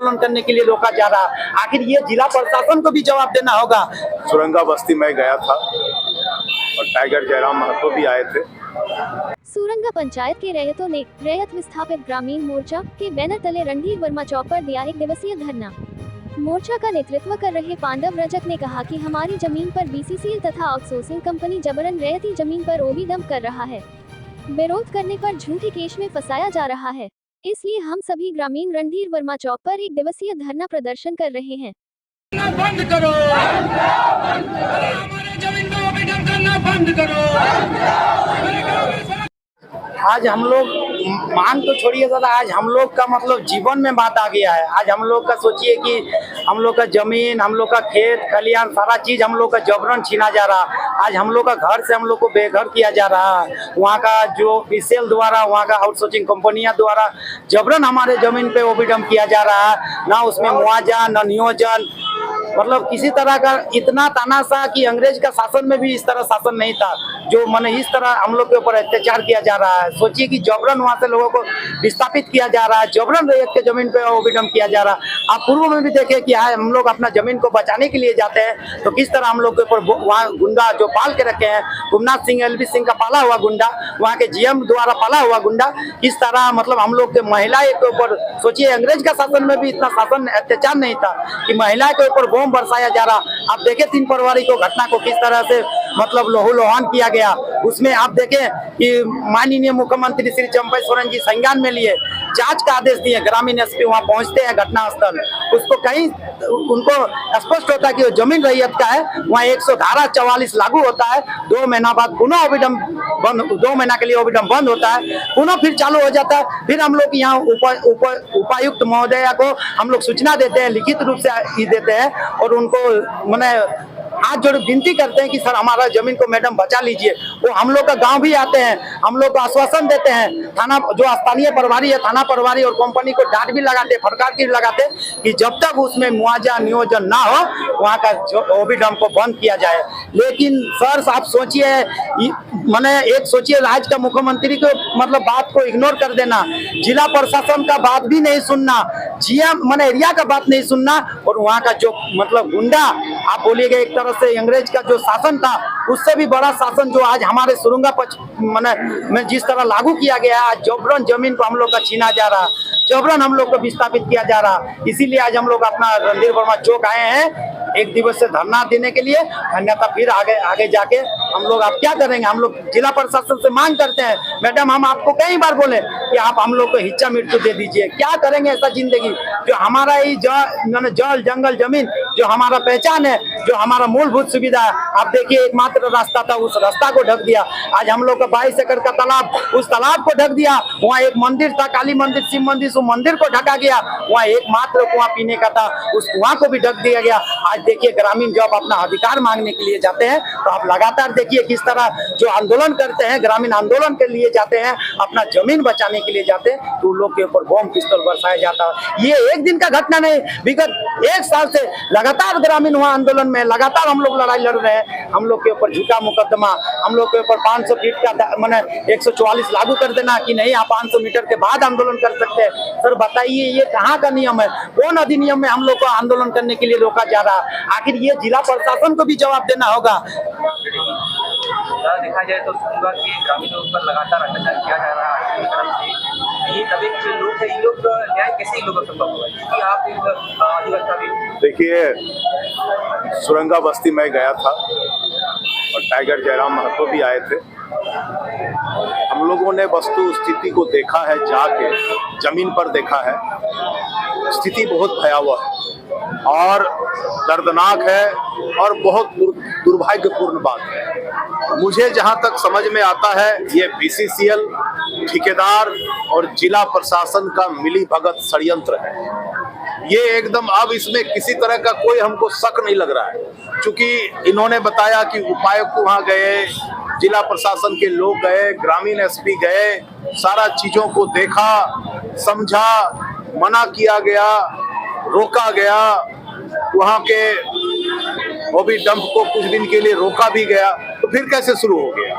आंदोलन करने के लिए रोका जा रहा है? आखिर ये जिला प्रशासन को भी जवाब देना होगा। सुरंगा बस्ती में गया था और टाइगर जयराम महतो भी आए थे। सूरंगा पंचायत के रैयतों ने रैयत विस्थापित ग्रामीण मोर्चा के बैनर तले रणधीर वर्मा चौक पर दिया 1 दिवसीय धरना। मोर्चा का नेतृत्व कर रहे पांडव रजक ने कहा कि हमारी जमीन पर बीसीसीएल तथा आउटसोर्सिंग कंपनी जबरन रैयती जमीन पर ओबी डंप कर रहा है। विरोध करने पर झूठे केस में फंसाया जा रहा है, इसलिए हम सभी ग्रामीण रणधीर वर्मा चौक पर 1 दिवसीय धरना प्रदर्शन कर रहे हैं। बंद करो, हमारे जमीन को ओबी डंप करना बंद करो। आज हम लोग मांग तो छोड़िए दादा, आज हम लोग का मतलब जीवन में बात आ गया है। आज हम लोग का सोचिए कि हम लोग का जमीन, हम लोग का खेत खलियान, सारा चीज हम लोग का जबरन छीना जा रहा। आज हम लोग का घर से हम लोग को बेघर किया जा रहा है। वहाँ का जो बीसीएल द्वारा, वहाँ का आउटसोर्सिंग कंपनियां द्वारा जबरन हमारे जमीन पे ओबी डंप किया जा रहा है। ना उसमें मुआवजा, ना नियोजन, मतलब किसी तरह का इतना तानाशाह कि अंग्रेज का शासन में भी इस तरह शासन नहीं था, जो माने इस तरह हम लोग के ऊपर अत्याचार किया जा रहा है। सोचिए कि जबरन वहाँ से लोगों को विस्थापित किया जा रहा है, जबरन रैयत के जमीन पे ओबी डंप किया जा रहा है। आप पूर्व में भी देखे कि हम लोग अपना जमीन को बचाने के लिए जाते हैं तो किस तरह हम लोग के ऊपर वहाँ गुंडा जो पाल के रखे हैं, गुमनाथ सिंह, एलबी सिंह का पाला हुआ गुंडा, वहाँ के जीएम द्वारा पाला हुआ गुंडा, किस तरह मतलब हम लोग के महिला के ऊपर, सोचिए अंग्रेज का शासन में भी इतना शासन अत्याचार नहीं था कि महिला के ऊपर बम बरसाया जा रहा। आप देखे 3 फरवरी को घटना को किस तरह से मतलब लोहन किया गया। उसमें आप देखें कि माननीय मुख्यमंत्री श्री चंपई सोरेन जी संज्ञान में लिए, जांच का आदेश दिए। ग्रामीण एसपी वहां पहुंचते हैं घटनास्थल, उसको कहीं उनको स्पष्ट होता है कि वो जमीन रैयत का है। वहाँ 100 धारा 44 लागू होता है। 2 महीना बाद पुनः ओबी डंप बंद, 2 महीना के लिए ओबी डंप बंद होता है, पुनः फिर चालू हो जाता है। फिर हम लोग यहाँ उपायुक्त महोदया को हम लोग सूचना देते हैं, लिखित रूप से ही देते हैं और उनको मैंने हाथ जोड़ विनती करते हैं कि सर हमारा जमीन को मैडम बचा लीजिए। वो हम लोग का गांव भी आते हैं, हम लोग को आश्वासन देते हैं। थाना जो स्थानीय प्रभारी है, थाना प्रभारी और कंपनी को डांट भी लगाते, फटकार भी लगाते कि जब तक उसमें मुआवजा नियोजन ना हो वहाँ का ओबी डंप को बंद किया जाए। लेकिन सर आप सोचिए, मैंने एक सोचिए राज्य का मुख्यमंत्री को मतलब बात को इग्नोर कर देना, जिला प्रशासन का बात भी नहीं सुनना, जीएम मैंने एरिया का बात नहीं सुनना, और वहाँ का जो मतलब गुंडा आप बोलिएगा एक तरह से अंग्रेज का जो शासन था उससे भी बड़ा शासन जो आज हमारे सुरंगा में जिस तरह लागू किया गया है। आज जबरन जमीन को हम लोग का छीना जा रहा, जबरन हम लोग को विस्थापित किया जा रहा। इसीलिए आज हम लोग अपना रणधीर वर्मा चौक आए हैं 1 दिवस से धरना देने के लिए। अन्यथा फिर आगे जाके हम लोग आप क्या करेंगे। हम लोग जिला प्रशासन से मांग करते हैं, मैडम हम आपको कई बार बोले कि आप हम लोग को हिच्चा मृत्यु दे दीजिए। क्या करेंगे ऐसा जिंदगी जो हमारा ही जल जंगल जमीन जो हमारा पहचान है, जो हमारा मूलभूत सुविधा है। आप देखिए एकमात्र रास्ता था, उस रास्ता को ढक दिया। आज हम लोग का 22 एकड़ का तालाब, उस तालाब को ढक दिया। वहाँ एक मंदिर था, काली मंदिर, शिव मंदिर, उस मंदिर को ढका गया। वहाँ एकमात्र कुआं पीने का था, उस कुआं को भी ढक दिया गया। आज देखिए ग्रामीण जब अपना अधिकार मांगने के लिए जाते हैं तो आप लगातार देखिए किस तरह जो आंदोलन करते हैं, ग्रामीण आंदोलन के लिए जाते हैं, अपना जमीन बचाने के लिए जाते हैं, तो लोग के ऊपर बम पिस्तौल बरसाया जाता है। ये एक दिन का घटना नहीं, विगत 1 साल से लगातार ग्रामीण वहाँ आंदोलन में लगातार हम लोग लड़ाई लड़ रहे हैं। हम लोग के ऊपर झूठा मुकदमा, हम लोग के ऊपर 500 फीट का मैंने 144 लागू कर देना कि नहीं आप 500 मीटर के बाद आंदोलन कर सकते हैं। सर बताइए ये कहाँ का नियम है, कौन अधिनियम में हम लोग को आंदोलन करने के लिए रोका जा रहा है। आखिर ये जिला प्रशासन को भी जवाब देना होगा। देखा जाए तो सुरंगा के ग्रामीणों पर लगातार अत्याचार किया जा रहा है तरफ से। ये तभी जो लोग हैं, ये लोग न्याय कैसे लोगों को संभव हुआ है, क्योंकि आप एक अधिवक्ता भी। देखिए सुरंगा बस्ती में गया था और टाइगर जयराम महतो भी आए थे। हम लोगों ने वस्तु स्थिति को देखा है, जाके जमीन पर देखा है। स्थिति बहुत भयावह है और दर्दनाक है और बहुत दुर्भाग्यपूर्ण बात है। मुझे जहां तक समझ में आता है ये बीसीसीएल, ठेकेदार और जिला प्रशासन का मिलीभगत षड्यंत्र है। ये एकदम अब इसमें किसी तरह का कोई हमको शक नहीं लग रहा है, क्योंकि इन्होंने बताया कि उपायुक्त वहां गए, जिला प्रशासन के लोग गए, ग्रामीण एसपी गए, सारा चीजों को देखा, समझा, मना किया गया, रोका गया। वहां के ओबी डंप को कुछ दिन के लिए रोका भी गया, तो फिर कैसे शुरू हो गया।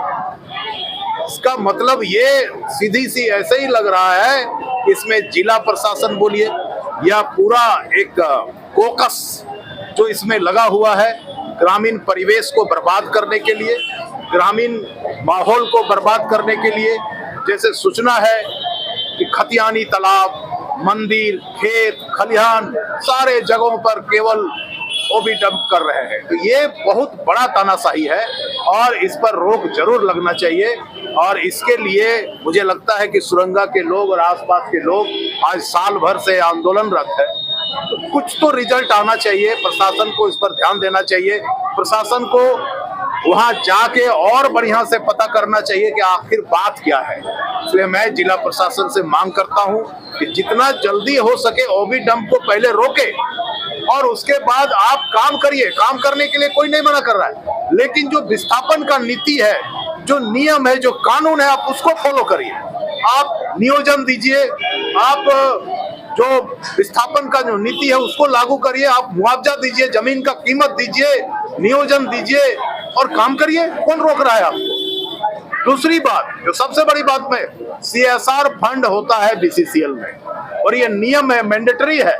इसका मतलब ये सीधी सी ऐसे ही लग रहा है, इसमें जिला प्रशासन बोलिए, यह पूरा एक कोकस जो इसमें लगा हुआ है ग्रामीण परिवेश को बर्बाद करने के लिए, ग्रामीण माहौल को बर्बाद करने के लिए। जैसे सूचना है कि खतियानी तालाब, मंदिर, खेत, खलिहान सारे जगहों पर केवल ओबी डंप कर रहे हैं। तो ये बहुत बड़ा तानाशाही है और इस पर रोक जरूर लगना चाहिए। और इसके लिए मुझे लगता है कि सुरंगा के लोग और आसपास के लोग आज साल भर से आंदोलनरत है। तो कुछ तो रिजल्ट आना चाहिए, प्रशासन को इस पर ध्यान देना चाहिए, प्रशासन को वहां जाके और बढ़िया से पता करना चाहिए कि आखिर बात क्या है। इसलिए मैं जिला प्रशासन से मांग करता हूं कि जितना जल्दी हो सके ओबी डंप को पहले रोके और उसके बाद आप काम करिए। काम करने के लिए कोई नहीं मना कर रहा है, लेकिन जो विस्थापन का नीति है, जो नियम है, जो कानून है, आप उसको फॉलो करिए। आप नियोजन दीजिए, आप जो विस्थापन का जो नीति है उसको लागू करिए, आप मुआवजा दीजिए, जमीन का कीमत दीजिए, नियोजन दीजिए और काम करिए। कौन रोक रहा है आपको? दूसरी बात, जो सबसे बड़ी बात में, CSR फंड होता है BCCL में और ये नियम है, मैंडेटरी है।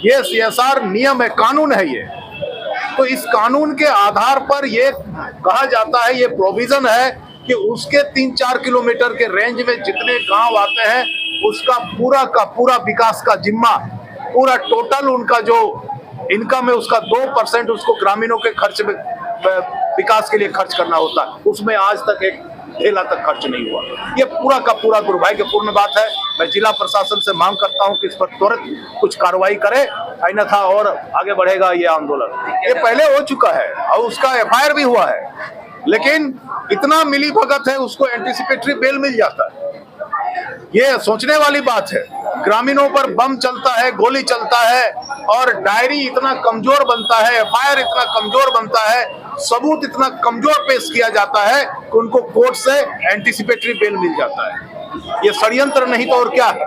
ये CSR नियम है, कानून है ये। तो इस कानून के आधार पर ये कहा जाता है, ये प्रोविजन है कि उसके 3-4 किलोमीटर के रेंज में जितने गांव आते हैं उसका पूरा का पूरा विकास का जिम्मा, पूरा टोटल उनका जो इनकम है उसका 2% उसको ग्रामीणों के खर्च में, विकास के लिए खर्च करना होता है। उसमें आज तक एक ढेला तक खर्च नहीं हुआ। ये पूरा का पूरा दुर्भाग्यपूर्ण बात है। मैं जिला प्रशासन से मांग करता हूं कि इस पर तुरंत कुछ कार्रवाई करे, अन्यथा और आगे बढ़ेगा ये आंदोलन। ये पहले हो चुका है और उसका FIR भी हुआ है, लेकिन इतना मिली भगत है, उसको एंटीसिपेटरी बेल मिल जाता है। ये सोचने वाली बात है। ग्रामीणों पर बम चलता है, गोली चलता है और डायरी इतना कमजोर बनता है, FIR इतना कमजोर बनता है, सबूत इतना कमजोर पेश किया जाता है कि उनको कोर्ट से एंटीसिपेटरी बेल मिल जाता है। ये षड्यंत्र नहीं तो और क्या है।